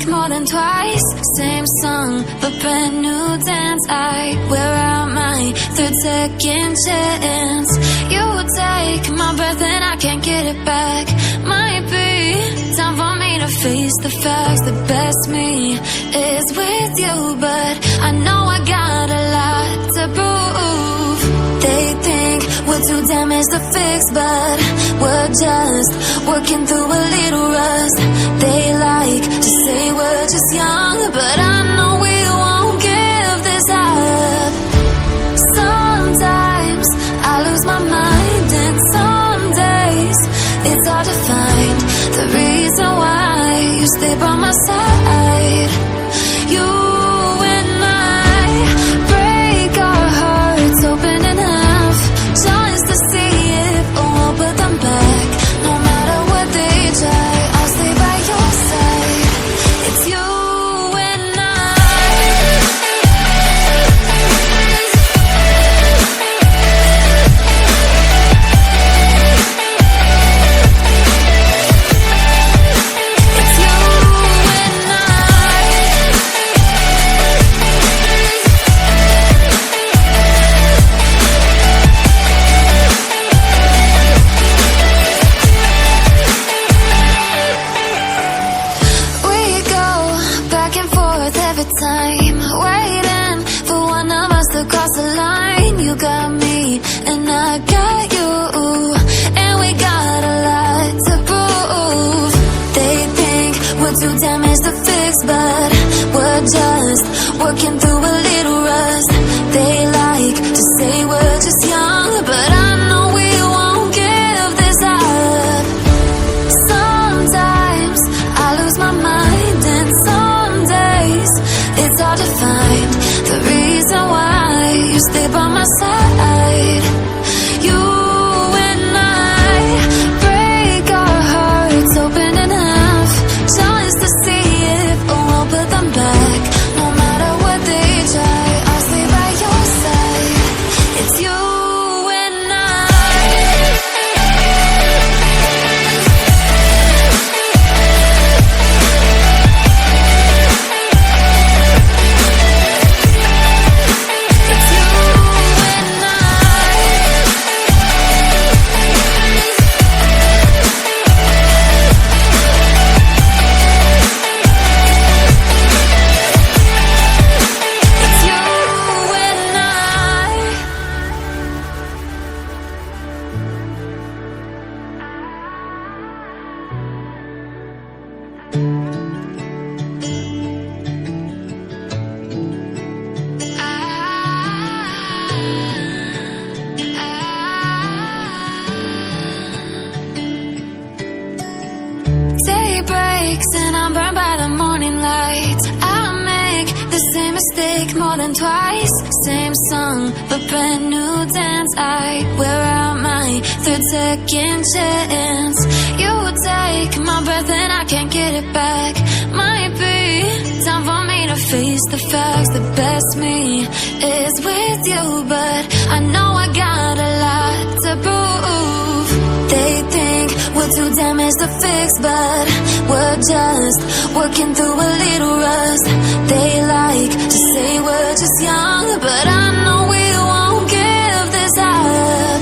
mistake more than twice. Same song, but brand new dance. I wear out my third second chance. You take my breath and I can't get it back. Might be time for me to face the facts. The best me is with you, but I know I got a lot to prove. They think we're too damaged to fix, but we're just working through a little rust. They like to say we're just young, but I know we won't give this up. Sometimes I lose my mind, and some days it's hard to find the reason why you stay by my side. You and I break our hearts open and half, just to see if we'll put them back. No matter what they try, I'll stay by your side. It's you and time, waiting for one of us to cross the line. You got me and I got you, and we got a lot to prove. They think we're too damaged to fix, but we're just working through a little rust. They like to say we're just young, but I know we won't give this up. Sometimes I lose my mind, and some days it's hard to find the reason why you stay by my side. You and I break our hearts open in half, just to see if we'll put them back. No matter what they try, I'll stay by your side. It's you and and I'm burned by the morning light. I make the same mistake more than twice. Same song, but brand new dance. I wear out my third second chance. You take my breath and I can't get it back. Might be time for me to face the facts. The best me is with you, but I know I got a lot to prove. They think we're too damaged to fix, but we're just working through a little rust. They like to say we're just young, but I know we won't give this up.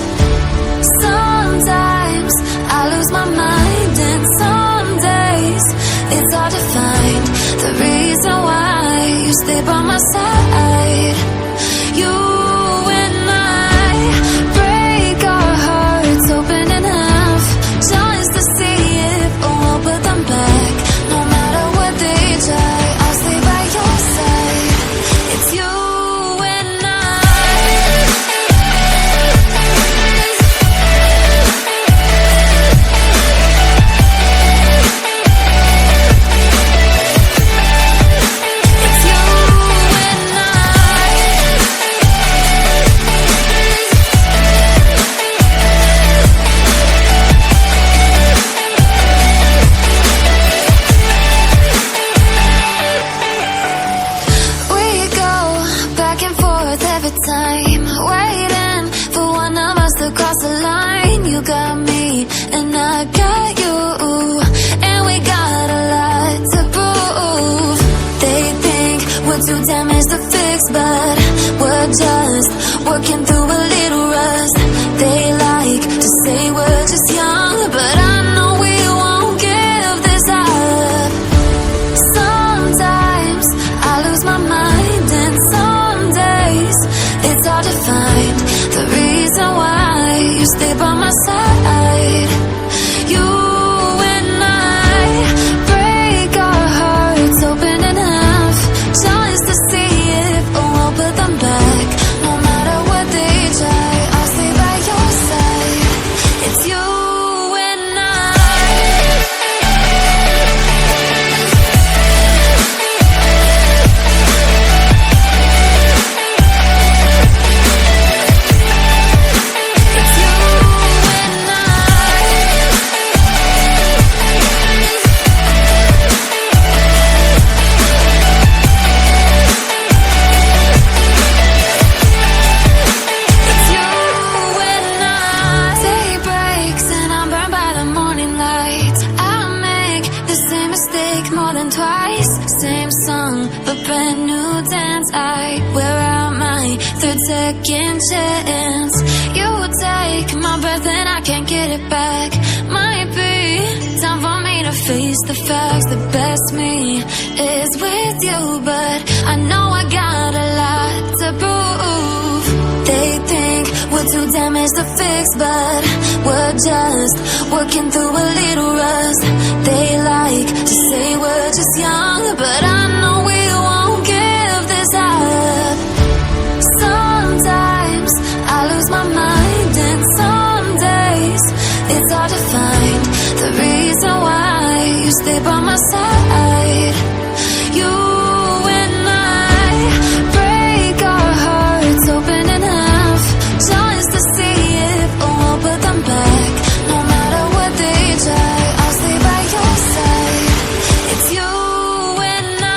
Sometimes I lose my mind, and some days it's hard to find the reason why you stay by my side. You and I break our hearts open in half, just to see if we'll put them back. No matter what they try, I'll stay by your side. It's you and It's you and I. we're too damaged to fix, but we're just working through a little rust. They like to say we're just young, but I know we won't give this up. Sometimes I lose my mind, and some days it's hard to find the reason why you stay by my side. You and I break our hearts open in half, just to see if we'll put them back. No matter what they try, I'll stay by your side. It's you and I. It's you and I. It's you and I. Day breaks and I'm burned by the morning light. I make the same mistake more than twice. Same song, but brand new dance. I wear out my third second chance. You take my breath and I can't get it back. Might be time for me to face the facts. The best me is with you, but I know I got a lot to prove. They think we're too damaged to fix, but we're just working through a little rust. They like to say we're just young, but I know we won't give this up. Sometimes I lose my mind, and some days it's hard to find the reason why you stay by my side. You and I break our hearts open in half, just to see if we'll put them back. No matter what they try, I'll stay by your side. It's you and I.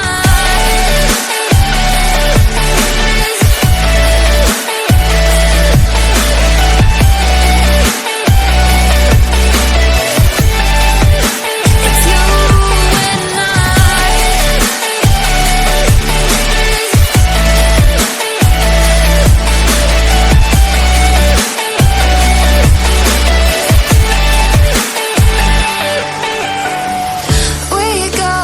It's you and I. We go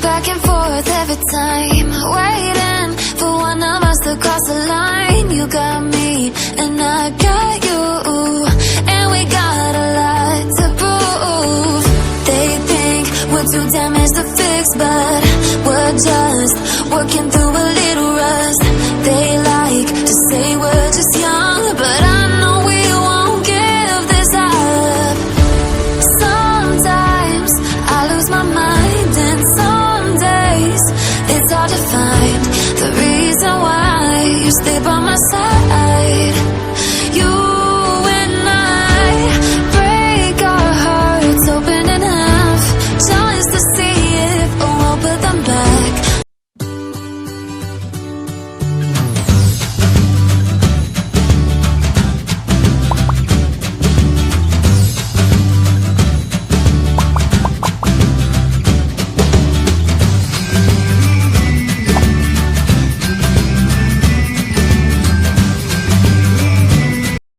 back and forth every time, waiting for one of us to cross the line. You got me and I got you, and we got a lot to prove. They think we're too damaged to fix, but we're just working through a little rust. They like to say we're just young, but I know we won't give this up. Sometimes I lose my mind, and some days it's hard to find the reason why you stay by my side.